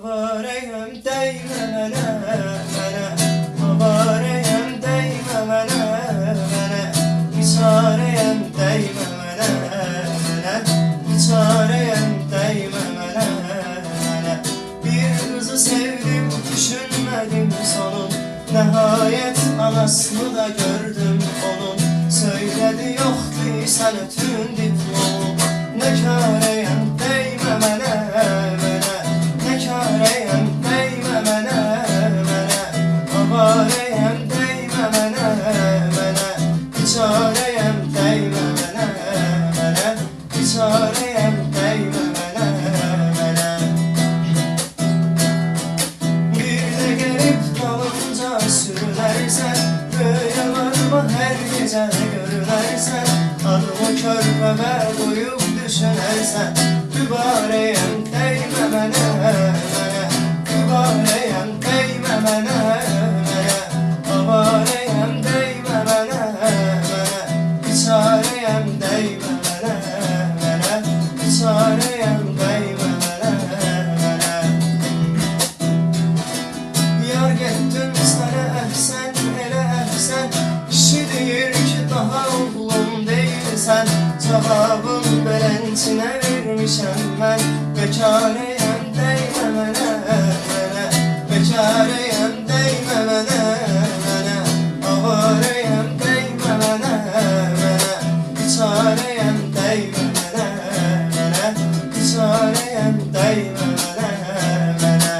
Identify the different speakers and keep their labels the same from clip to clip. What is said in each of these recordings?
Speaker 1: Avareyim değme mene, avareyim değme mene, çareyim değme mene, çareyim değme mene. Bir kızı sevdim, düşünmedim sonun, nihayet anasını da gördüm onun. Söyledi yoktu sen ötün diplom, ne kareyim değme mene. Avareyim değme mene, çareyim değme mene, çareyim değme mene. Bir de gelip dalınca sürülersen, böyle varma her gece görülersen, adımı körpeme koyup düşünersen, mübareyim değme mene, mübareyim değme mene. Avareyim değme mene, çareyim değme mene, çareyim değme mene. Yar gettin sana ehsen, ele ehsen, kişi deyir ki daha oğlum değilsen. Cevabın belençine vermişem ben, bekareyim değme mene, bekareyim değme mene. Avareyim değme mene, çareyim değme mene, çareyim değme mene.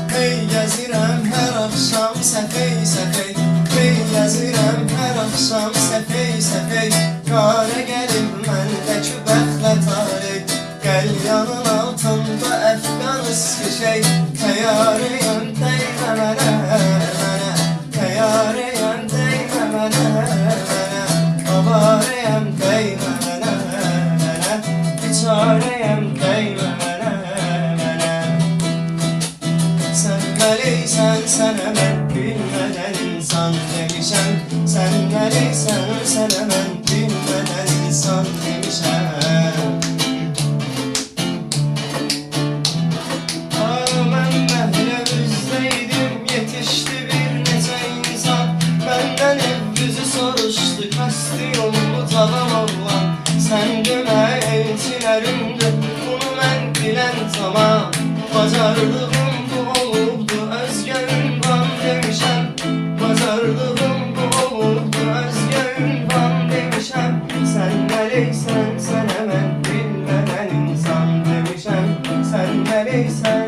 Speaker 1: Hey yazıram her akşam sefey sefey, hey yazıram her akşam sefey sefey. Kare gelip mendeki bəxtlə taley, gel yanın altında efkanız bir şey. Teyareyim değme mene, teyareyim değme mene, avareyim değme mene, çareyim değme mene. Sen meliysen sana ben bilmeden insan demişem, sen meliysen sana ben bilmeden insan demişem. Kasti yolunu talan oğlan, sen demə elçilərimdir, bunu mən bilən tamam. Bacardığım bu olubdu, özgə ünvan demişəm, bacardığım bu olubdu, özgə ünvan demişəm. Sən meliysən, sənə mən bilməyən insan demişəm, sən meliysən.